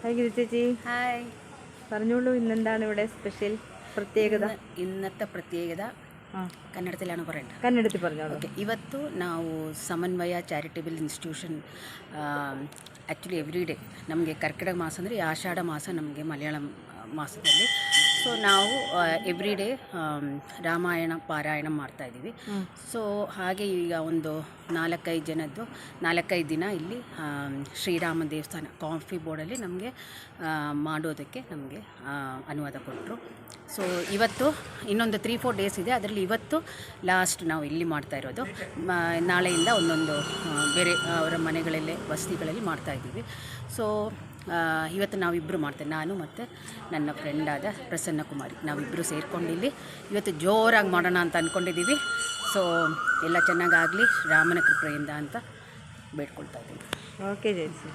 Hi ഗിരി ചേച്ചി. Hi. പറഞ്ഞോളൂ, ഇന്നെന്താണ് ഇവിടെ സ്പെഷ്യൽ ಪ್ರತ್ಯೇಕದ? ಇನ್ನತ್ತ ಪ್ರತ್ಯೇಕದ ಕನ್ನಡದಲ್ಲಾನು ಬರೋಣ. ಕನ್ನಡത്തിൽ പറഞ്ഞോളൂ. ಓಕೆ, ಇವತ್ತು ನಾವು ಸಮನ್ವಯ charitable institution actually every day ನಮಗೆ ಕರ್ಕಿಟಕ ಮಾಸ ಅಂದರೆ ಆಷಾಢ ಮಾಸ ನಮಗೆ ಮಲಯಾಳಂ ಮಾಸದಲ್ಲಿ. ಸೊ ನಾವು ಎವ್ರಿ ಡೇ ರಾಮಾಯಣ ಪಾರಾಯಣ ಮಾಡ್ತಾಯಿದ್ದೀವಿ. ಸೊ ಹಾಗೆ ಈಗ ಒಂದು 4-5 ದಿನ ಇಲ್ಲಿ ಶ್ರೀರಾಮ ದೇವಸ್ಥಾನ ಕಾಫಿ ಬೋರ್ಡಲ್ಲಿ ನಮಗೆ ಮಾಡೋದಕ್ಕೆ ನಮಗೆ ಅನುವಾದ ಕೊಟ್ಟರು. ಸೊ ಇವತ್ತು ಇನ್ನೊಂದು 3-4 ಡೇಸ್ ಇದೆ, ಅದರಲ್ಲಿ ಇವತ್ತು ಲಾಸ್ಟ್ ನಾವು ಇಲ್ಲಿ ಮಾಡ್ತಾ ಇರೋದು. ನಾಳೆಯಿಂದ ಒಂದೊಂದು ಬೇರೆ ಅವರ ಮನೆಗಳಲ್ಲೇ ವಸತಿಗಳಲ್ಲಿ ಮಾಡ್ತಾಯಿದ್ದೀವಿ. ಸೊ ಇವತ್ತು ನಾವಿಬ್ಬರು ಮಾಡ್ತೇವೆ, ನಾನು ಮತ್ತು ನನ್ನ ಫ್ರೆಂಡಾದ ಪ್ರಸನ್ನ ಕುಮಾರಿ, ನಾವಿಬ್ಬರು ಸೇರಿಕೊಂಡು ಇಲ್ಲಿ ಇವತ್ತು ಜೋರಾಗಿ ಮಾಡೋಣ ಅಂತ ಅಂದ್ಕೊಂಡಿದ್ದೀವಿ. ಸೊ ಎಲ್ಲ ಚೆನ್ನಾಗಾಗಲಿ ರಾಮನ ಕೃಪೆಯಿಂದ ಅಂತ ಬೇಡ್ಕೊಳ್ತಾ ಇದ್ದೀವಿ. ಓಕೆ ಜೇಸಿ.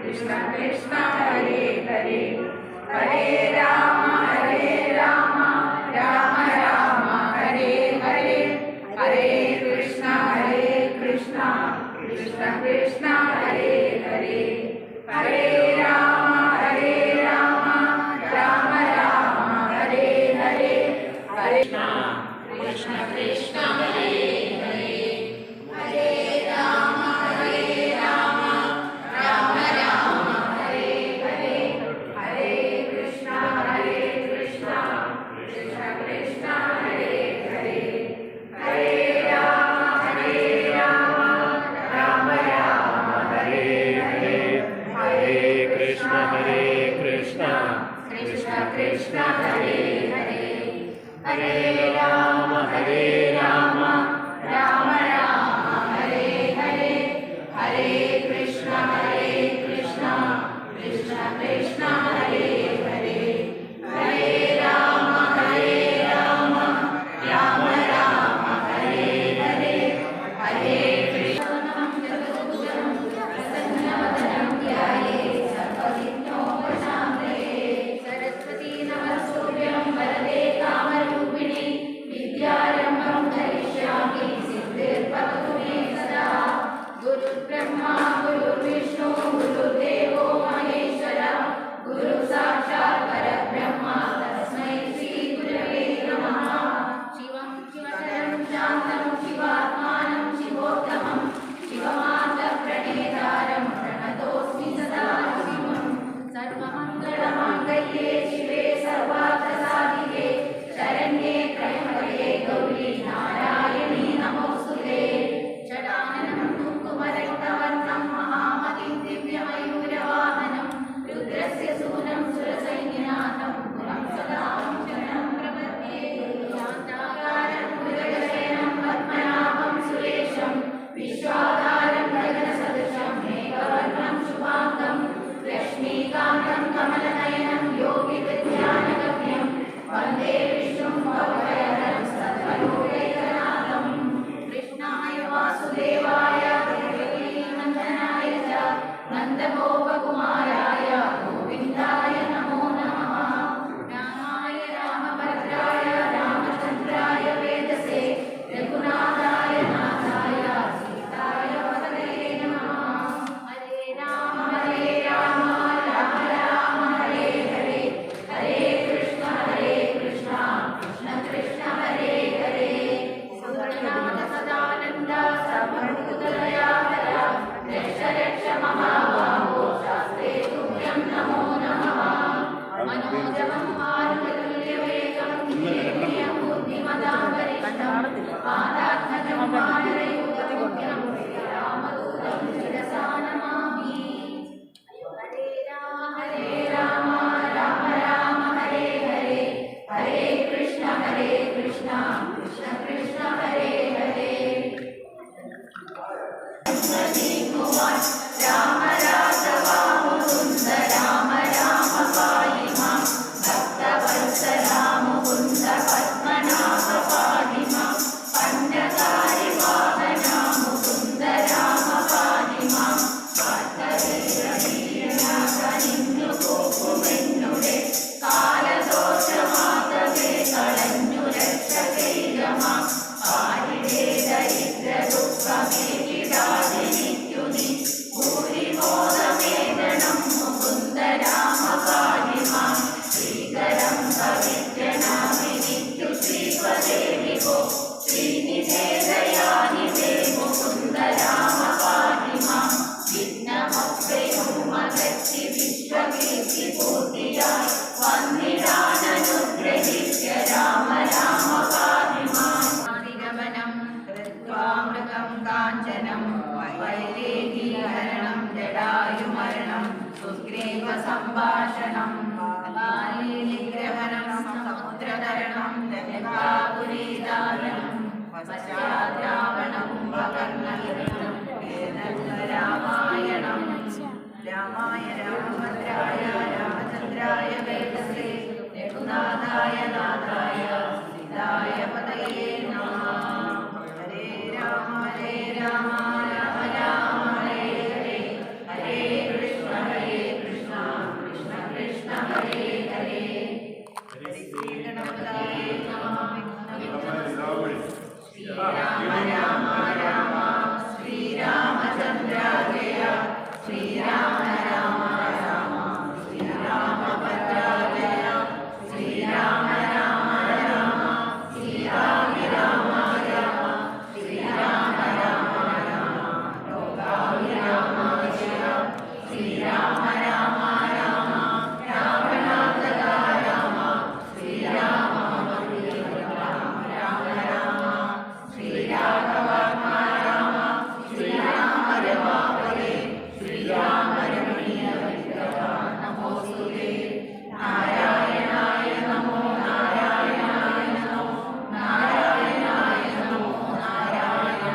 कृष्ण कृष्ण हरे हरे, हरे राम राम राम हरे हरे, हरे कृष्ण कृष्ण कृष्ण हरे हरे, हरे राम राम राम हरे हरे, हरे कृष्ण कृष्ण हरे हरे, हरे राम राम राम हरे हरे, हरे कृष्ण कृष्ण कृष्ण हरे हरे, हरे राम राम हरे हरे, हरे कृष्ण कृष्ण कृष्ण हरे हरे, हरे राम राम हरे हरे, हरे कृष्ण कृष्ण कृष्ण हरे हरे, हरे राम राम हरे हरे, हरे सरस्वती नमस्तुभ्यं वरदे कामरूपिणी മാം പാരിരേ ദരിദ്രദുഃഖമേകിടാതിരിക്കു നീ ഭൂരിബോധമേകണം മുകുന്ദ രാമ പാരി മാം ശ്രീകരം ഭവിഷ്യനാമിനിക്കു ശ്രീപദേ വിഭോ ശ്രീനിധേ ദയാനിധേ മുകുന്ദ രാമ പാരി മാം വിഘ്നമൊക്കെയും അകറ്റി വിശ്വകീർത്തി പൂർത്തിയായി വന്നിടാനനുഗ്രഹിക്ക രാമ രാമ പാരി മാം ഗമനം കൃത്വാമൃതം കാഞ്ചനം വൈരേകീകരണം ജടായുമരണം സുഗ്രീവ സംഭാഷണം ബാലീനിഗ്രഹണം സമുദ്രതരണം ലങ്കാപുരീദാരണം പശ്ചാദ്രാവണം ഉപകർണഹരണം രാമായണം രാമായ രാമഭദ്രായ രാമചന്ദ്രായ വേദസേ രഘുനാഥായ നാഥായ സീതായ പതയേ നമഃ. ഹരേ രാമ രാമ രാമ രാമ ഹരേ ഹരേ ഹരേ കൃഷ്ണ കൃഷ്ണ കൃഷ്ണ ഹരേ ഹരേ. ഹരി ശ്രീ ഗണപതയേ നമഃ. ശ്രീരാമ രാമ രാമ ശ്രീരാമചന്ദ്ര ജയ ശ്രീരാമ രാമ രാമ ശ്രീരാമഭദ്ര ജയ ശ്രീരാമ രാമ രാമ സീതാഭിരാമ രാമ ശ്രീരാമ രാമ രാമ ലോകാഭിരാമ ജയ ശ്രീരാമ രാമ രാമ രാവണാന്തക രാമ ശ്രീരാമ രാമ രാമ രാമ ശ്രീരാഘവാത്മാ രാമ ശ്രീരാമ രമാപതേ ശ്രീരാമ രമണീയ വിഗ്രഹ നമോസ്തുതേ. നാരായണായ നമോ നാരായണായ നമോ നാരായണായ നമോ നാരായണായ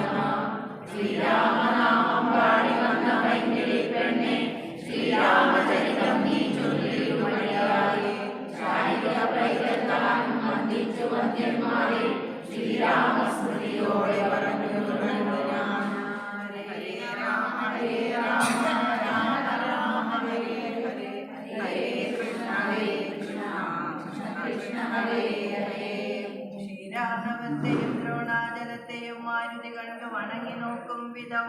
നമോ. ശ്രീരാമനാമം പാടി വന്ന പൈങ്കിളി പെണ്ണെ ശ്രീരാമചരിതം നീ ചൊല്ലിടുമണിയായി ശാരിക പൈതൃകം വന്ദിച്ചു വന്ധ്യന്മാരെ ശ്രീരാമസ്മൃതിയോടെ പറഞ്ഞു തുടങ്ങി ഞാൻ. ഹരേ രാമ രാമ രാമ രാമ ഹരേ ഹരേ ഹരേ കൃഷ്ണ കൃഷ്ണ കൃഷ്ണ ഹരേ ഹരേ. ശ്രീരാഘവത്തെയും ദ്രോണാചലത്തെയും മാരുതി കണ്ടു വണങ്ങി നോക്കും വിധം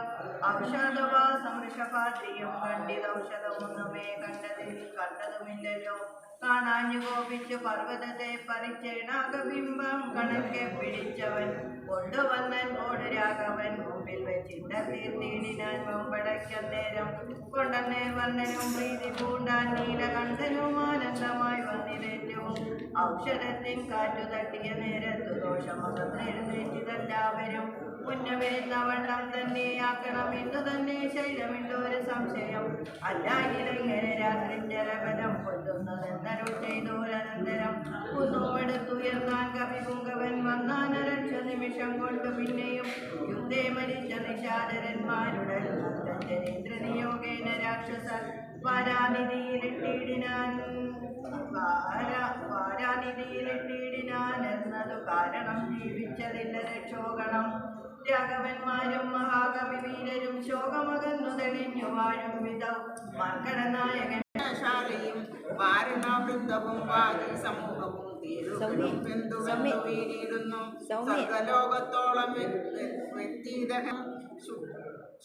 ഔഷധവാസം വൃഷഭാദ്രിയും കണ്ടിതൗഷധമൊന്നുമേ കണ്ടതുമില്ലല്ലോ. കാണാഞ്ഞു കോപിച്ചു പർവ്വതത്തെ പറിച്ചേടാകബിംബം കണക്കെ പിടിച്ചവൻ കൊണ്ടുവന്നൻ ഓട് രാഘവൻ മുമ്പിൽ വെച്ചിട്ട തീർത്തിയിടിനാൻ മുമ്പടയ്ക്കന്നേരം കൊണ്ടന്നേർ വർണ്ണനും പ്രീതി പൂണ്ടാൻ നീലകണ്ഠനും ആനന്ദമായി വന്നിരേറ്റവും ഔഷധത്തിൻ കാറ്റു തട്ടിയ നേരത്തു ദോഷമകന്നെഴുന്നേറ്റിതെല്ലാവരും മുന്നവരുന്ന വണ്ണം തന്നെയാക്കണം എന്നു തന്നെ ശൈലമിട്ടൊരു സംശയം അല്ലായിങ്ങനെ രാത്രിഞ്ചരകരം കൊല്ലുന്നതെന്നരു ചെയ്തോരനന്തരം കുന്നുമെടുത്തുയർന്നാൻ കവിപുങ്കവൻ വന്നാനരക്ഷ നിമിഷം കൊണ്ട് പിന്നെയും യുദ്ധേ മരിച്ച നിശാചരന്മാരുടെ ചരീന്ദ്രനിയോഗേന രാക്ഷസർ വാരാനിധിയിലിട്ടിടിനാൻ എന്നതു കാരണം ജീവിച്ചതില്ല രക്ഷോഗണം. രാഘവന്മാരും മഹാകവി വീരരും ശോകമകന്നു തെളിഞ്ഞു വാഴും വിധം മർക്കടനായകൻ ശാലയും വാരണവൃന്ദവും വാരി സമൂഹവും വീണിടുന്നു. സർഗലോകത്തോളം വ്യക്തിദഹം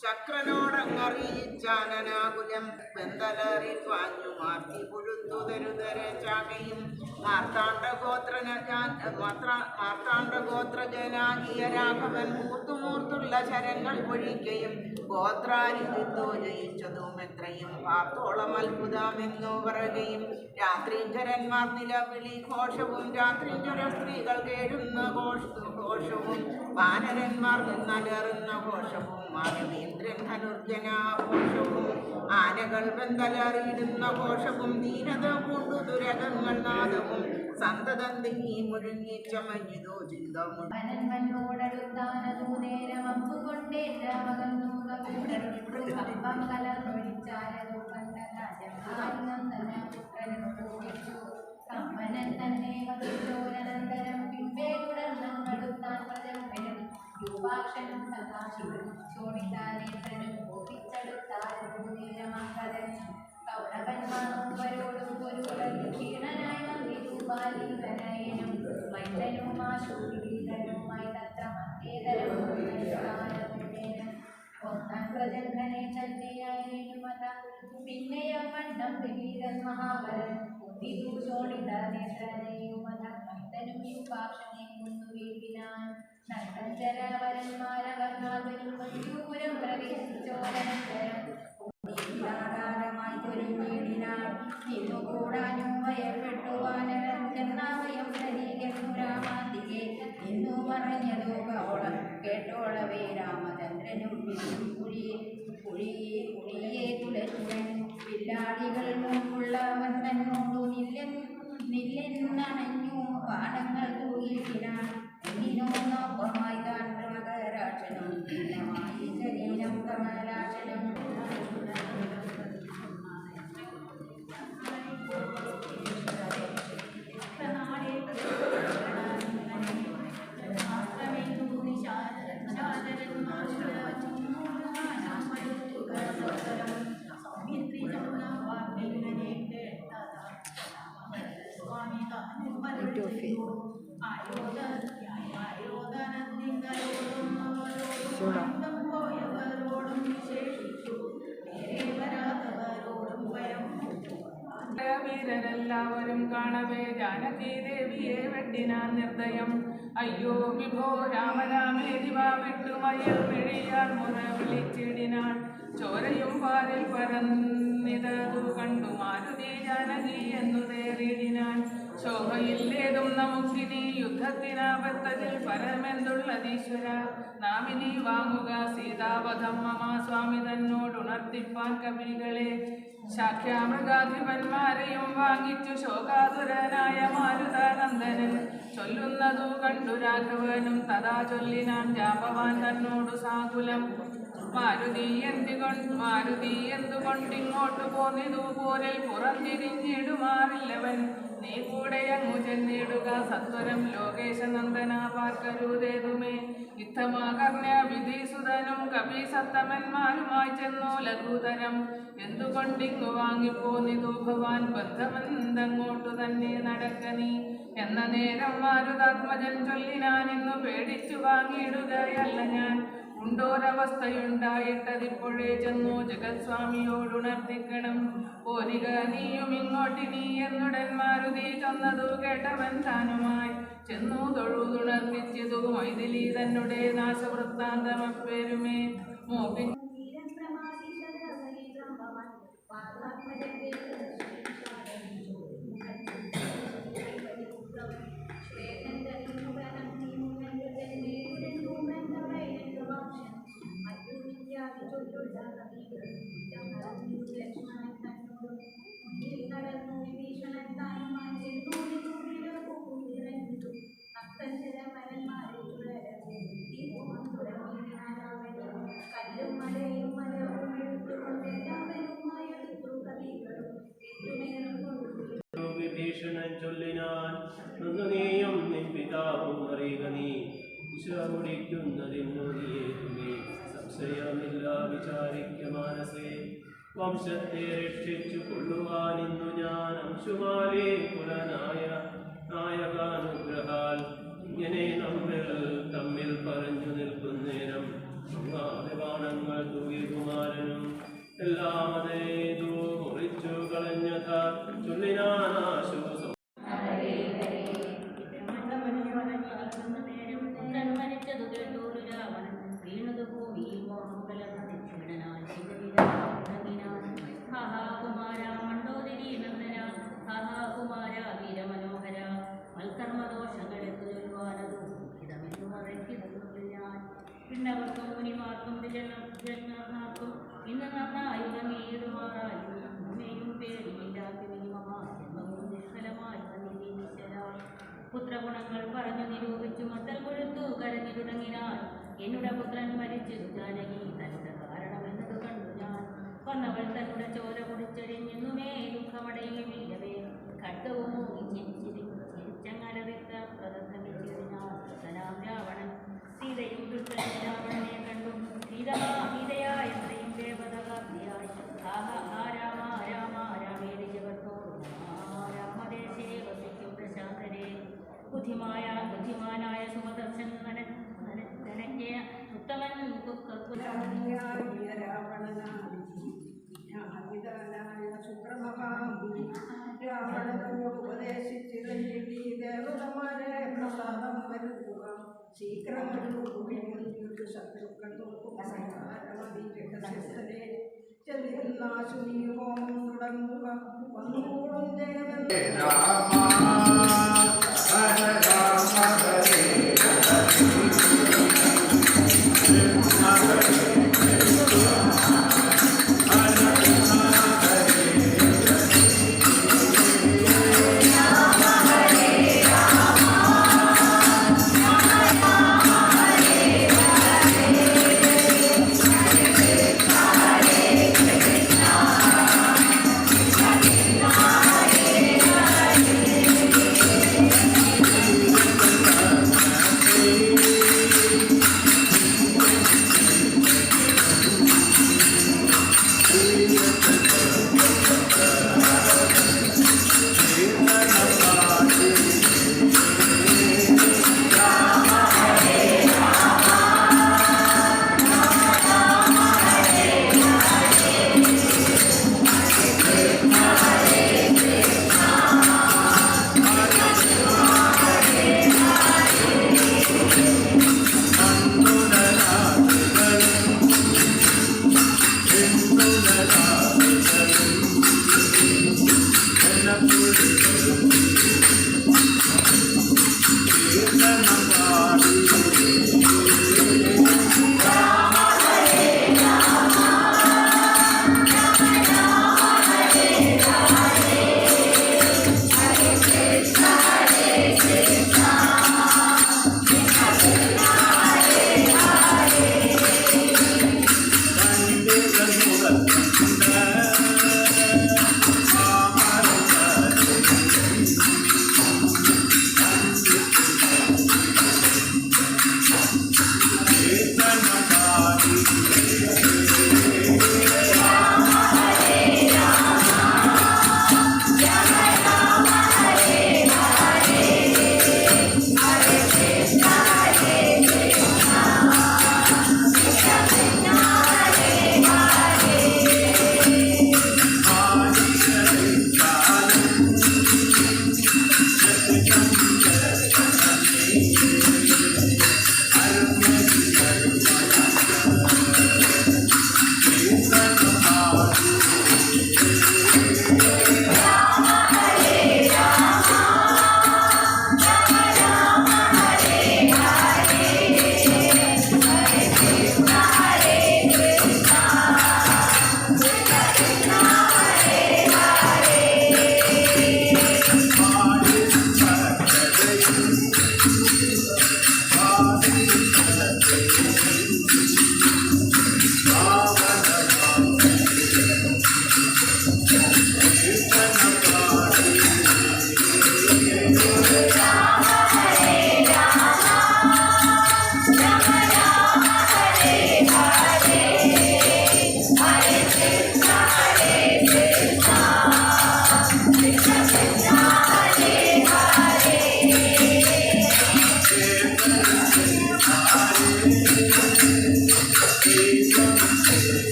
ശക്രനോടങ്ങറിയിച്ചാനനാകുലം ബന്ധലറി പാഞ്ഞു മാർത്തി പുഴുത്തുതരുതര ചാകയും മാർത്താണ്ഡഗോത്രജനാകിയ രാഘവൻ മൂർത്തുമൂർത്തുള്ള ശരങ്ങൾ ഒഴിക്കുകയും ഗോത്രാരിത്വ ജയിച്ചതും എത്രയും പാർത്തോളം അത്ഭുതമെന്നു പറയുകയും രാത്രിഞ്ചരന്മാർ നിലവിളി ഘോഷവും രാത്രിഞ്ചര സ്ത്രീകൾ കേഴുന്ന ഘോഷവും വാനരന്മാർ നിന്നലറുന്ന ഘോഷവും മാധവീന്ദ്രൻ ധനുർജനാഘോഷവും ആനകൾ ബന്ധലറിയിടുന്ന ഘോഷവും ദീനത കൊണ്ടു ദുരകങ്ങൾ നാദവും സന്തതം തിങ്ങി മുഴുങ്ങി ചമഞ്ഞിതോ കമ്മനൻ തന്നെ വധിച്ചോരനന്തരം പിമ്പേ തുടർന്നടുത്താൻ പ്രജമ്പനും യുവാക്ഷനും സദാശിവനും ചോടിത്താനേത്രനും കോപിച്ചടുത്താരൂനീരമങ്കരൻ കൗരവന്മാരോടും ഒരു ക്ഷീണനായി വന്നിരുപാലീവനയനും മൈതനുമാശൂരികൾ സർവജഘനെ തന്നെയായിരുമത പിന്നെയും വണ്ണം വിവീരൻ മഹാബലൻ ഒന്നിതു ശോണിത നേത്രനെയുമത മൈതനും യുവാക്ഷനെ കൊന്നു വീട്ടിനാൻ നഷ്ടഞ്ചരവരന്മാരവർഗാതനും വല്യൂപുരം പ്രവേശിച്ചോരനന്തരം ാധാരമായി തൊരുങ്ങിയിടിനാൻ ഇന്നുകൂടാനും ഭയപ്പെട്ടുവാനവൻ ചെന്നാമയം ശരീരന്നു രാമാന്തികെ ഇന്നു പറഞ്ഞതു കവളം കേട്ടോളവേ രാമചന്ദ്രനും കുഴിയെ തുലച്ചുവൻ വില്ലാളികൾ മുമ്പുള്ളവൻ തന്നോടു നില്ലെന്നണഞ്ഞു പാടങ്ങൾ തൂകിയിട്ടിനാൻ എന്നിനോന്നൊപ്പമായി താൻ പ്രമകരാക്ഷനും ഭിന്നമായി ശരീരം കമലാക്ഷനും വീരരെല്ലാവരും കാണവേ ജാനകി ദേവിയെ വെട്ടിനാൻ നിർദ്ദയം. അയ്യോ വിഭോ രാമരാമേരിവ വിട്ടുമയ്യൽ പിഴിയാൽ മുറ വിളിച്ചിടിനാൻ. ചോരയും പാലിൽ പരന്നിതതു കണ്ടു മാരുതി ജാനകി എന്നു തേറിടിനാൻ. ശോഭയില്ലേതും നമുക്കിനി യുദ്ധത്തിനാപത്തതിൽ പരമെന്തുള്ളതീശ്വര. നാമിനി വാങ്ങുക സീതാവധം മമ സ്വാമി തന്നോടുണർത്തിപ്പാൻ കവികളെ. ശാഖ്യാമൃഗാധിപന്മാരെയും വാങ്ങിച്ചു ശോകാതുരനായ മാരുതാനന്ദനൻ ചൊല്ലുന്നതു കണ്ടു രാഘവനും തഥാ ചൊല്ലിനാൻ ജാമ്പവാൻ തന്നോടു സാകുലം. മാരുതി എന്തുകൊണ്ടിങ്ങോട്ടു പോന്നിതു പോരിൽ പുറംതിരിഞ്ഞിടുമാറില്ലവൻ. നീ കൂടെ അങ്ങു ചെന്നിടുക സത്വരം ലോകേശനന്ദന പാർക്കരുതേതുമേ. യുദ്ധമാകർണ്യ വിധീസുതനും കപീസത്തമന്മാരുമായി ചെന്നു ലഘുതരം. എന്തുകൊണ്ടിങ്ങു വാങ്ങിപ്പോന്നിതു ഭവാൻ ബന്ധമെന്തങ്ങോട്ടു തന്നെ നടക്ക നീ. എന്ന നേരം മാരുതാത്മജൻ ചൊല്ലിനാൻ ഇന്നു പേടിച്ചു വാങ്ങിയിടുകയല്ല ഞാൻ. ഉണ്ടോരവസ്ഥയുണ്ടായിട്ടതിപ്പോഴേ ചെന്നു ജഗത്സ്വാമിയോടുണർത്തിക്കണം. പോരിക നീയും ഇങ്ങോട്ടിനി എന്നുടൻ മാരുതി ചൊന്നതു കേട്ടവൻ താനുമായി ചെന്നു തൊഴുതുണർത്തിച്ചതു മൈഥിലി തന്നെ നാശവൃത്താന്തമപ്പേരുമേ. മോഹി വിഭീഷണൻ ചൊല്ലിനാൻ നീയും നിൻ പിതാവും അറിയുക നീ. ഉശമുടിക്കുന്നതിന്നു നീയേതുമേ സംശയമില്ല വിചാരിക്ക മാനസേ. വംശത്തെ രക്ഷിച്ചു കൊള്ളുവാനിന്നു ഞാൻ അംശുമാലേ കുലനായ നായകാനുഗ്രഹാൽ. ഇങ്ങനെ നമ്മൾ തമ്മിൽ പറഞ്ഞു നിൽക്കുന്നേരം ബാണങ്ങൾ തൂകി കുമാരനും എല്ലാം അതേതു മുറിച്ചു കളഞ്ഞത ചൊല്ലിനാശുസം. പിന്നവർക്കും മുനിമാർക്കും ജന്മർക്കും ഇന്ന് നന്നായുധമേറുമാറായി ഉമ്മയും പേടിയില്ലാത്ത ജന്മവും നിഷ്ഫലമായി പുത്രഗുണങ്ങൾ പറഞ്ഞു നിരൂപിച്ചു മത്തൽ കൊഴുത്തു കരഞ്ഞു തുടങ്ങിനാൽ. എന്നുടെ പുത്രൻ മരിച്ചു ജാനകി തന്റെ കാരണമെന്നത് കണ്ടു ഞാൻ. വന്നവൾ തന്നുടെ ചോര കുടിച്ചൊരിഞ്ഞെന്നുമേ ദുഃഖമടയുമില്ലവേ. ഖഡ്ഗവും ചിരിച്ചങ്ങലറിത്ത പ്രദർശിച്ചിരുന്നാൽ രാവണൻ സീതയും രാവണനെ കണ്ടു. സീതയായ സ്ത്രീയും ദേവതകാർത്തിയായി രാമ രാമ രാമേരി ജഗത്തോടും രാമദേശേ വസിക്കും പ്രശാന്തരെ. ബുദ്ധിമാനായ സുമദർശൻ നനയ്യ ഉത്തമൻ ശുക്രമഹാമുനി രാവണനോട് ഉപദേശിച്ചിറങ്ങി ദേവതമാരെ പ്രസാദം വരുത്തുക ശീഘ്രം ഒരു ശത്രുക്കൾ രഹസ്യസ്ഥനെ ചെന്നിരുന്നാശുനി ഹോമം തുടങ്ങുക വന്നുകൂടും ജയമെന്ന്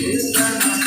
Krishna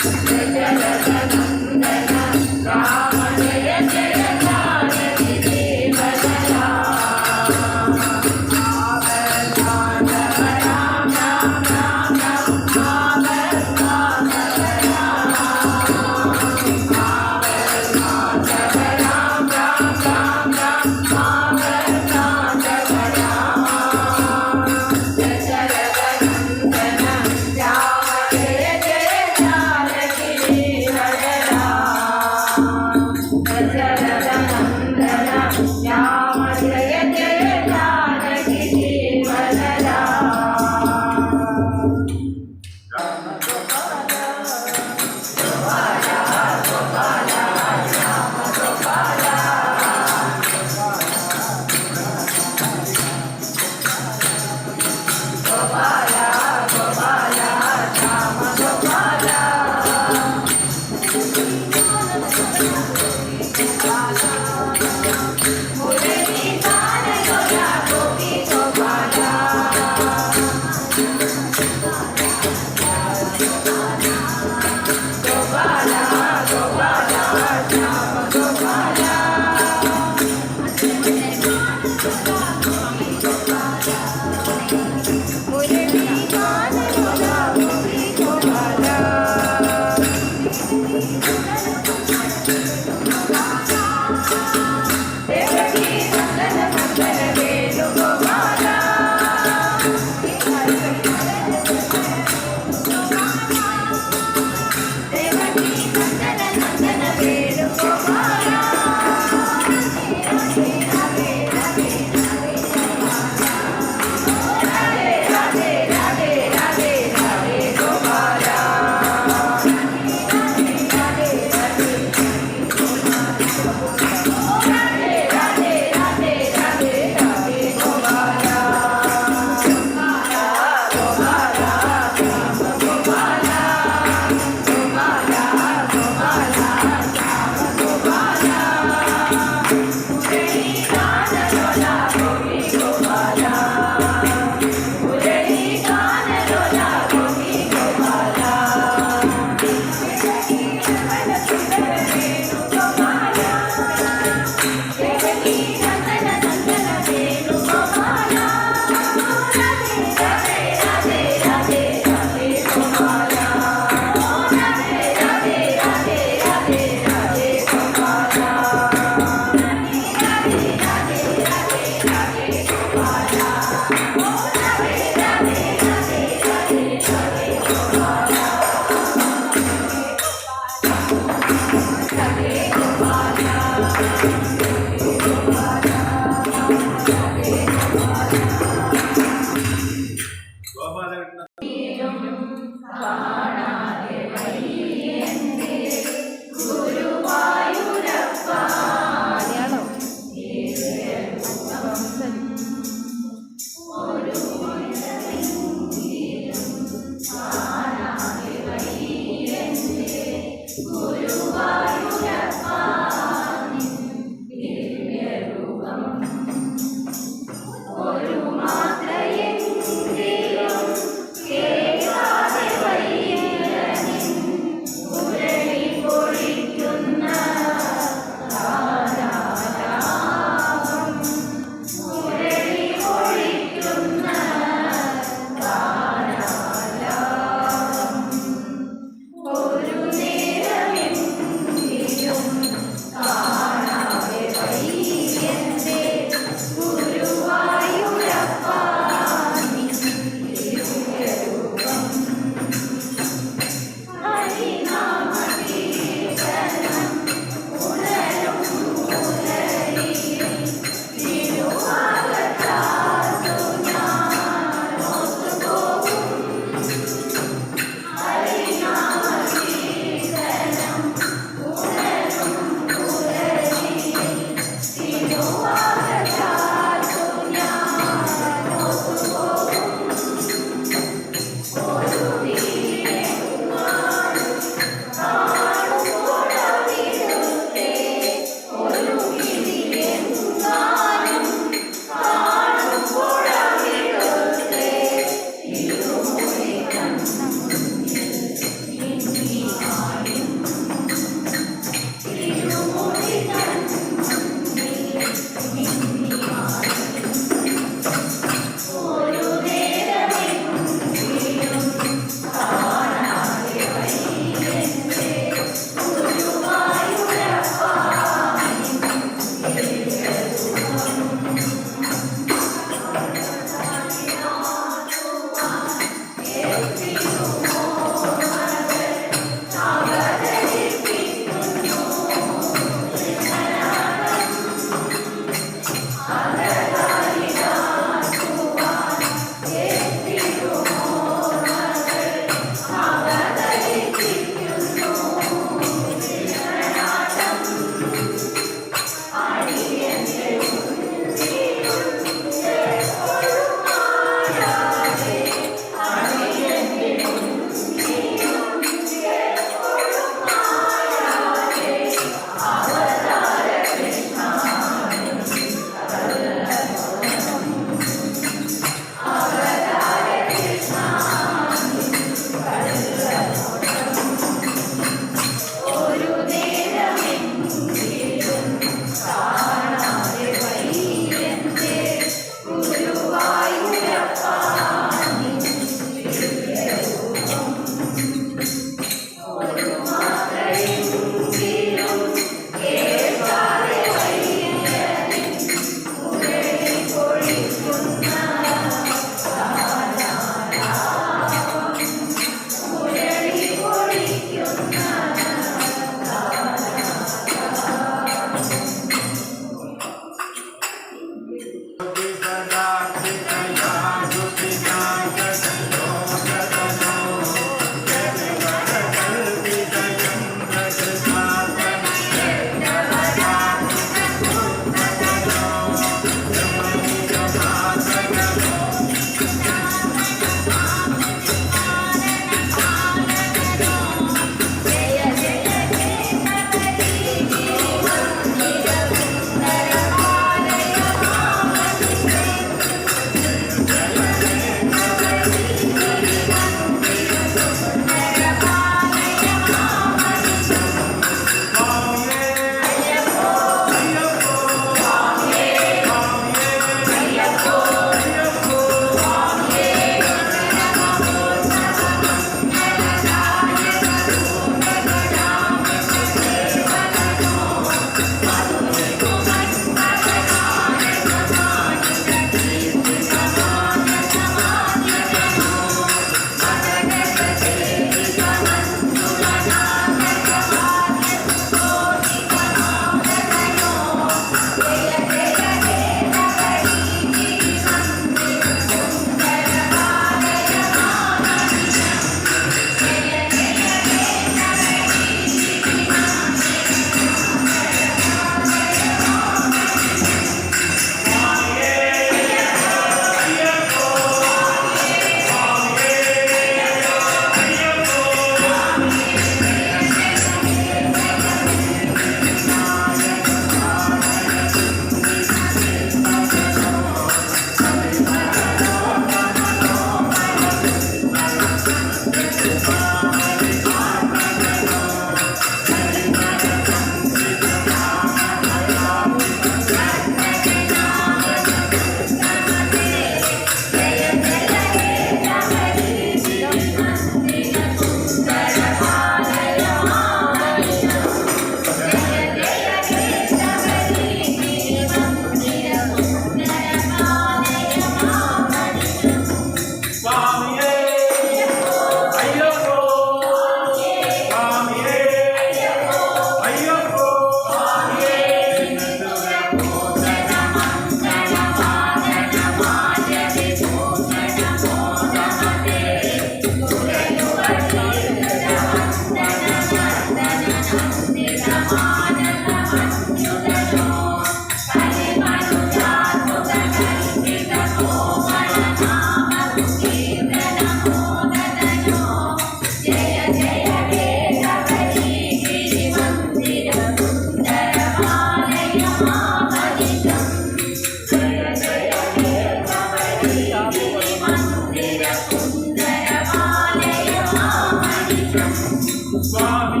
Swami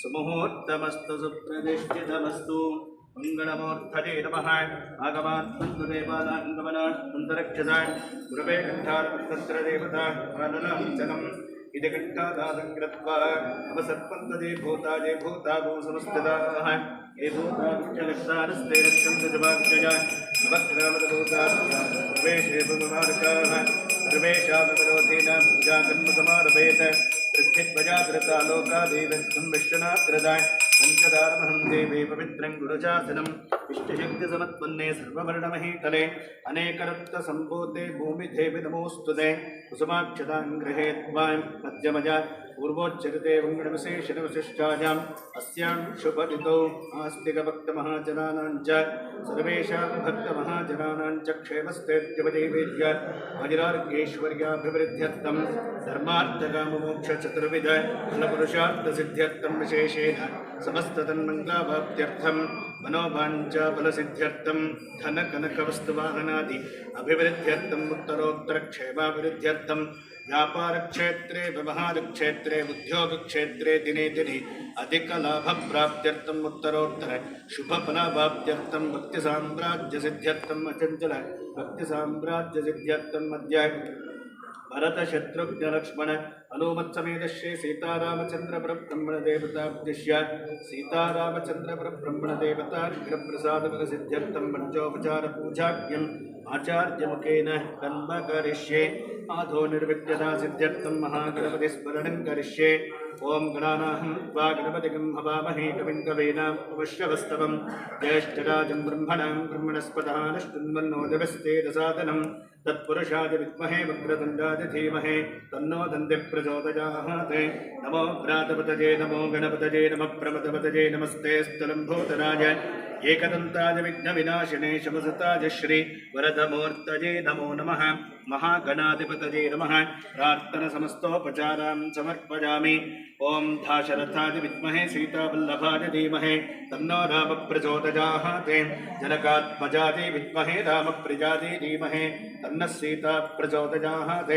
सुमुहूर्तमस्तु सुप्रतिष्ठितमस्तु मंगलमूर्तये नमः आगमात्मन्तु देवानाङ्गमनात् अन्तरक्षसान् गुरवे कण्ठात्तत्र देवता आननाञ्चनम् इति कण्ठादानं कृत्वा अवसर्पन्तजे भूतागो समस्थिताः ये भूताश्च रक्षन्तु जवाक्षया नवग्रामदभूताः सर्वेषे भूममार्गाः सर्वेषामविरोधीनां पूजा कर्म समारभेत पृथ्वीध्वजाधृता लोकादेवं विश्वनाथृताय पञ्चदारमहं देवे पवित्रं गुरुशासनम् इष्टशक्तिसमत्पन्ने सर्ववर्णमहीतले अनेकरत्नसम्भूते भूमिदेवि नमोऽस्तुते कुसुमाक्षतां गृहे त्वां मध्यमजा पूर्वोच्चरिते वङ्गणविशेषणविशिष्टायाम् अस्यां शुभदितौ आस्तिकभक्तमहाजनानां च सर्वेषां भक्तमहाजनानां च क्षेमस्तेत्यवदेवेद्य वज्रार्गेश्वर्याभिवृद्ध्यर्थं धर्मार्थकाममोक्षचतुर्विध फलपुरुषार्थसिद्ध्यर्थं विशेषेण समस्ततन्मङ्गलाभाप्त्यर्थं मनोवाञ्छाफलसिद्ध्यर्थं धनकनकवस्तुवाहनादि अभिवृद्ध्यर्थम् उत्तरोत्तरक्षेमाभिवृद्ध्यर्थं व्यापारक्षेत्रे व्यवहारक्षेत्रे उद्योगक्षेत्रे दिने दिने अधिकलाभप्राप्त्यर्थम् उत्तरोत्तर शुभफलाभाप्त्यर्थं भक्तिसाम्राज्यसिद्ध्यर्थम् अचञ्चल भक्तिसाम्राज्यसिद्ध्यर्थम् अद्य भरतशत्रुघ्नलक्ष्मण हनुमत्समेत श्री सीतारामचन्द्रपरब्रह्मणदेवताब्दिश्य सीतारामचन्द्रपरब्रह्मणदेवताग्रप्रसादफलसिद्ध्यर्थं पञ्चोपचारपूजाज्ञम् आचार्यमुखेन कर्म करिष्ये आधो निर्विघ्नता सिद्ध्यर्थं महागणपतिस्मरणं करिष्ये ओं गणानाहं त्वा गणपतिं हवामहे कविं कवीनाम् उपश्रवस्तवं ज्येष्ठराजं ब्रह्मणां ब्रह्मणस्पतः नष्टुन्वन्नो दिवस्तेजसादनं तत्पुरुषाय विद्महे वक्रतुण्डाय धीमहि तन्नो दन्तिः प्रचोदयात् नमो व्रातपतये नमो गणपतये नमः प्रमदपतये नमस्ते स्थलम्भूतराय एकदन्ताय विघ्नविनाशिने शमसताय श्री वरदमूर्तये नमो नमः महागणाधिपतये नमः प्रार्थनसमस्तोपचारां समर्पयामि ओं दाशरथाय विद्महे सीतावल्लभाय धीमहि तन्नो रामः प्रचोदयात् जनकात्मजाय विद्महे रामप्रियाय धीमहि तन्नः सीता प्रचोदयात्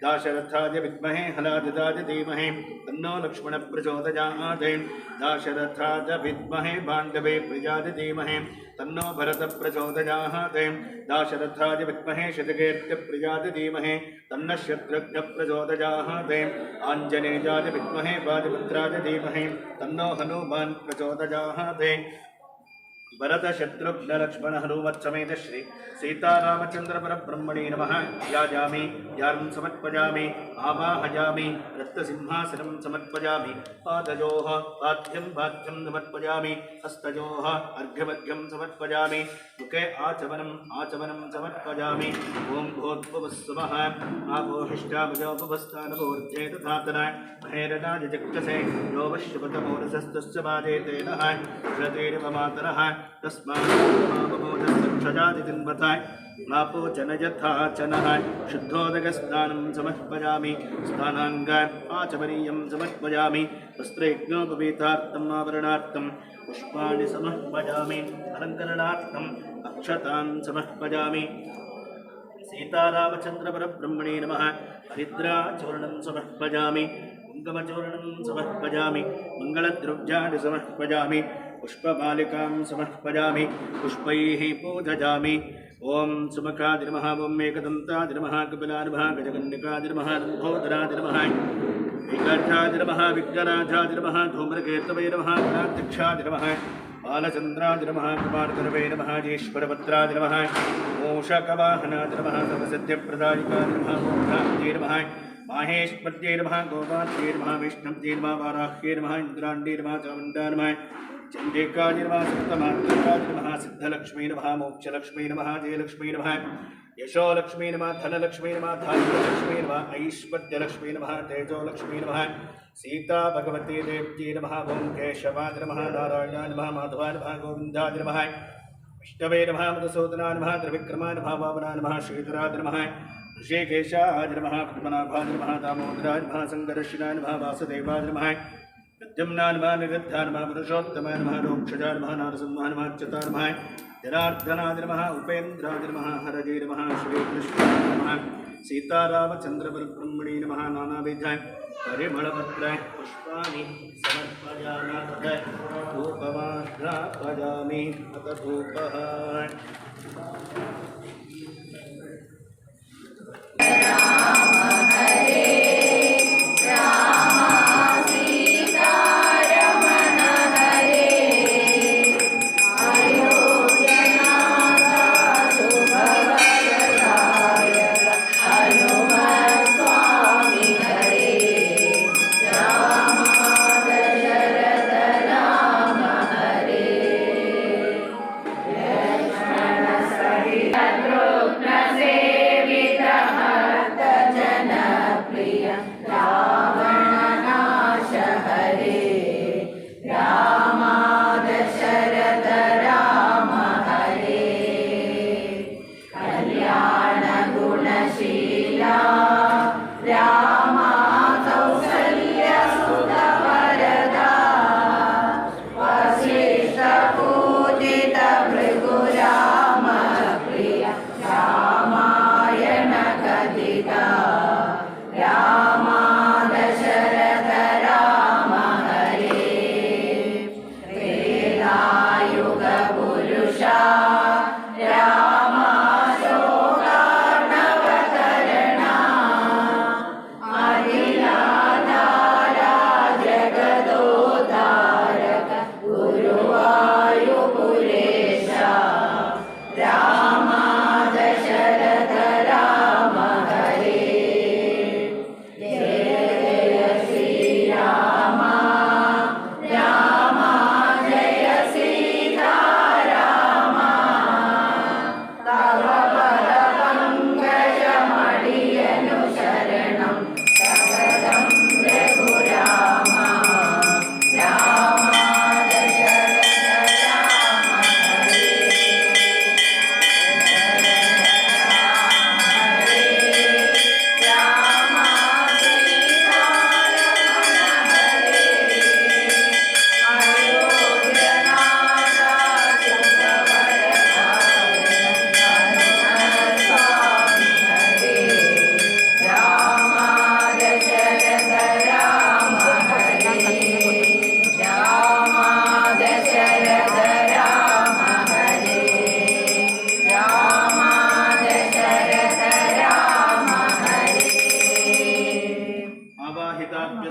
दाशरथाय विद्महे हलादिदाय धीमहि तन्नो लक्ष्मणः प्रचोदयात् दाशरथाय विद्महे बान्धवे प्रियाय धीमहि तन्नो भरत प्रचोदयात् दाशरथाय विद्महे शतकीर्तिप्रियाय धीमहि तन्नः शत्रुघ्नः प्रचोदयात् आञ्जनेयाय विद्महे वायुपुत्राय धीमहि तन्नो हनुमान् प्रचोदयात् भरत शत्रुघ्न लक्ष्मण हनुमत् समेत श्री सीतारामचंद्र परब्रह्मणे नमः। याजामि यां समर्पयामि आवाहयामि रत्नसिंहासनं समर्पयामि पादयोः पाद्यं पाद्यं समर्पयामि हस्तयोः अर्घ्यमर्घ्यं समर्पयामि मुखे आचमनम् आचमनं समर्पयामि। ओं भूर्भुवस्सुवः आपोहिष्ठाभुजोपभस्तानभूर्जे तथातन महेरणाय जक्षसे यो वश्यपतमोरसस्तस्य वाजेते नः रतेर्वमातरः तस्मात्क्षजादितिन्वताय नापोचन यथा चनः शुद्धोदकस्नानं समर्पयामि स्नानाङ्गान् आचमनीयं समर्पयामि वस्त्रयज्ञोपवीतार्थम् आवरणार्थं पुष्पाणि समर्पयामि अलङ्करणार्थम् अक्षतान् समर्पयामि। सीतारामचन्द्रपरब्रह्मणे नमः। हरिद्राचूर्णं समर्पयामि कुङ्कुमचूर्णं समर्पयामि मङ्गलद्रव्याणि समर्पयामि पुष्पमालिकां समर्पयामि पुष्पैः पूजयामि। ओं सुमुखाय नमः ओं एकदन्ताय नमः कपिलाय नमः गजकन्निकाय नमः लम्बोदराय नमः विकटाय नमः विघ्नराजाय नमः धूम्रकेतवे नमः गणाध्यक्षाय नमः बालचन्द्राय नमः कुमारगर्वे नमः ईश्वरभद्राय नमः मूषकवाहनाय नमः सर्वसिद्धिप्रदायकाय नमः मोक्षाय नमः माहेश्वर्यै नमः गोपात्यै नमः विष्णुप्त्यै नमः वाराह्यै नमः इन्द्राण्यै नमः चामुण्डाय नमः चण्डिकाय नमः सप्तमातृकाय नमः सिद्धलक्ष्मी नमः मोक्षलक्ष्मी नमः जयलक्ष्मी नमः यशोलक्ष्मी नमः धनलक्ष्मी नमः धान्यलक्ष्मी नमः ऐश्वर्यलक्ष्मी नमः तेजोलक्ष्मी नमः सीता भगवती देव्यै नमः ओं केशवाय नमः नारायणाय नमः माधवाय नमः गोविन्दाय नमः विष्णवे नमः मधुसूदनाय नमः त्रिविक्रमाय नमः वामनाय नमः श्रीधराय नमः ऋषिकेशाय नमः पद्मनाभाय नमः दामोदराय नमः संकर्षणाय नमः वासुदेवाय नमः प्रद्युम्नाय नमः निरुद्धाय नमः पुरुषोत्तमाय नमः रोक्षजाय नमः नारसिंहाय नमः अच्युताय नमः जनार्दनाय नमः उपेन्द्राय नमः हरये नमः श्रीकृष्णाय नमः सीतारामचन्द्रपरब्रह्मणे नमः नानाविधाय परिमलपत्राय पुष्पाणि समर्पयामि धूपमाघ्रापयामि अथ धूपः। रामा शोकार्णवतरणा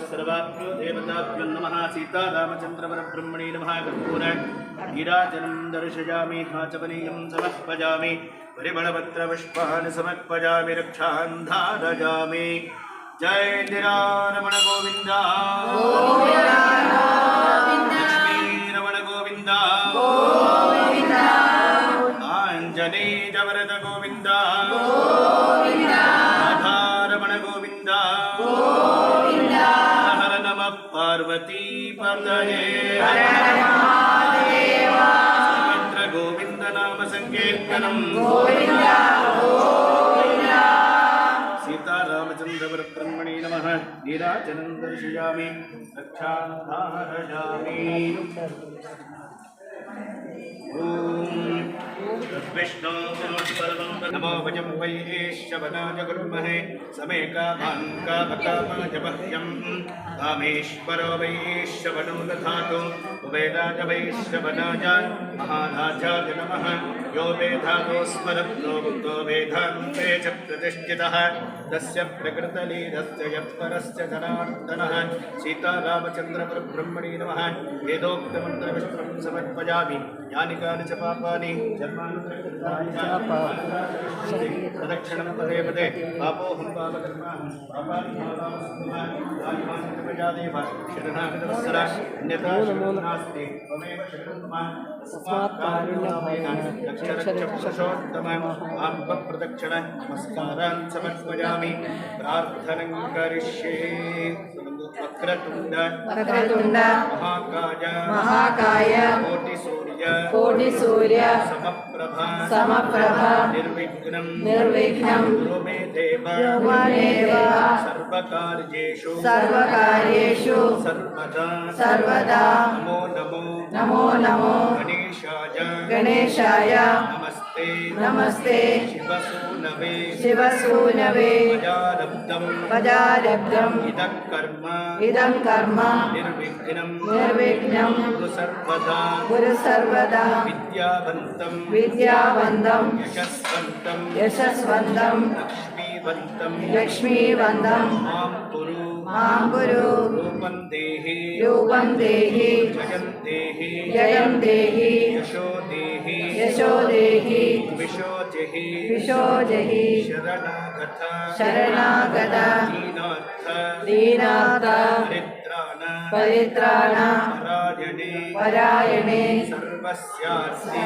सर्वाभ्यो देवताभ्यो नमः सीतारामचन्द्रपरब्रह्मणे नमः कर्पूर नीराजनं दर्शयामि आचमनीयं समर्पयामि परिमलपत्रपुष्पाणि समर्पयामि रक्षां धारयामि जय निरारमण गोविन्द लक्ष्मीरमण गोविन्द आञ्जनेयवरद गोविन्द राधारमण गोविन्द हर नमः पार्वती पतये सर्वत्र गोविन्द नाम संकीर्तनम् सीतारामचन्द्रपरब्रह्मणे नमः नीराजनं दर्शयामि रक्षां धारयामि विष्णु नमो भजं वैश्यवनाय कुर्महे समे कामाङ्कामकामाजमह्यं कामेश्वरो वैश्यवनो दधातु कुबेराय वैश्यवनाय महाराजाय नमः यो वेदातो स्मरतो मुक्तो वेदान्ते च प्रतिष्ठितः तस्य प्रकृतलीलस्य यत्परस्य जनार्दनः सीतारामचन्द्रपरब्रह्मणे नमः वेदोक्तमन्त्रविष्णुं समर्पयामि यानि कानि च पापानि प्रदक्षिणं पदे पदे पापोऽहं पापकर्माहं पापानि प्रजादेव शरणागतवत्सर अन्यथा शरणं नास्ति त्वमेव शरणं मम तस्मात् कारुण्यभावेन रक्षरक्षपुरुषोत्तम आत्मप्रदक्षिण नमस्कारान् समर्पयामि प्रार्थनं करिष्ये वक्रतुण्ड महाकाय कोटिसूर्य समप्रभ निर्विघ्नं कुरु मे देव सर्वकार्येषु सर्वदा नमो गणेशाय नमस्ते शिवसूनवे पदारब्धं इदं कर्म निर्विघ्नं गुरु सर्वदा विद्यावन्तं यशस्वन्तं लक्ष्मीवन्तं मां कुरु रूपं देहि जयं देहि यशो देहि विशोजहि शरणागत दीनाथ परित्राण परायणे सर्वस्यार्थे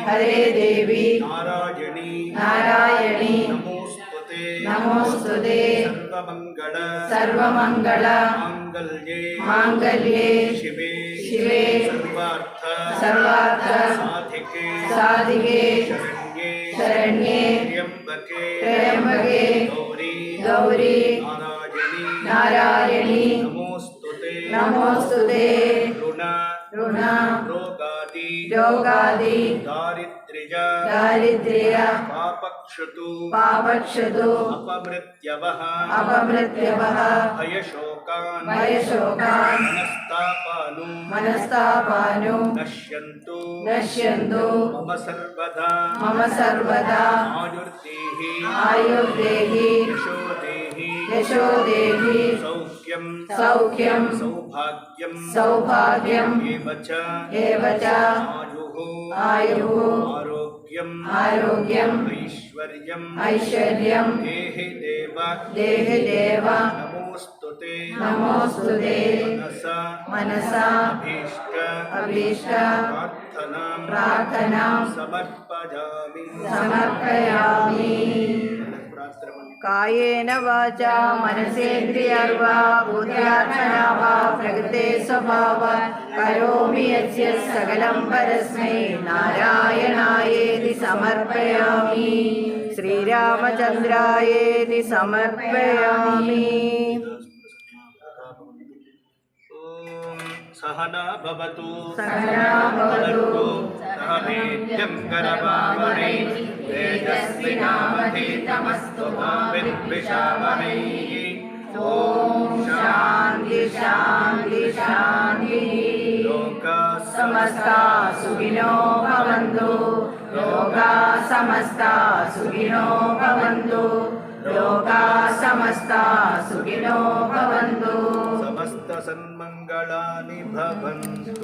हरे देवी नारायणी नमोस्तुते सर्वमंगल मांगल्ये शिवे सर्वार्थ साधिके शरण्ये त्र्यंबके गौरी नारायणी नमोस्तुते ऋण रोगादि दारिद्र्य पापक्षतु अपमृत्यवः भयशोकान् मनस्तापानु नश्यन्तु मम सर्वदा आयुर्देहि यशो देहि सौख्यं सौभाग्यं एव च आयुः आरोग्यं ऐश्वर्यं देहि देव नमोस्तुते मनसा अभीष्ट प्रार्थनां समर्पयामि कायेन वाचा मनसेन्द्रियर्वा बुद्ध्यात्मना वा प्रकृते स्वभावात् करोमि यस्य सकलं परस्मै नारायणायेति समर्पयामि श्रीरामचन्द्रायेति समर्पयामि। सहना भवतु सहवीर्यं करवावहै तेजस्विनावधीतमस्तु मा विद्विषावहै। ॐ शान्ति शान्ति शान्तिः। लोकाः समस्ताः सुखिनो भवन्तु। लोकाः समस्ताः सुखिनो भवन्तु। लोका समस्ता सुखिनो भवन्तु समस्त सन्मङ्गलानि भवन्तु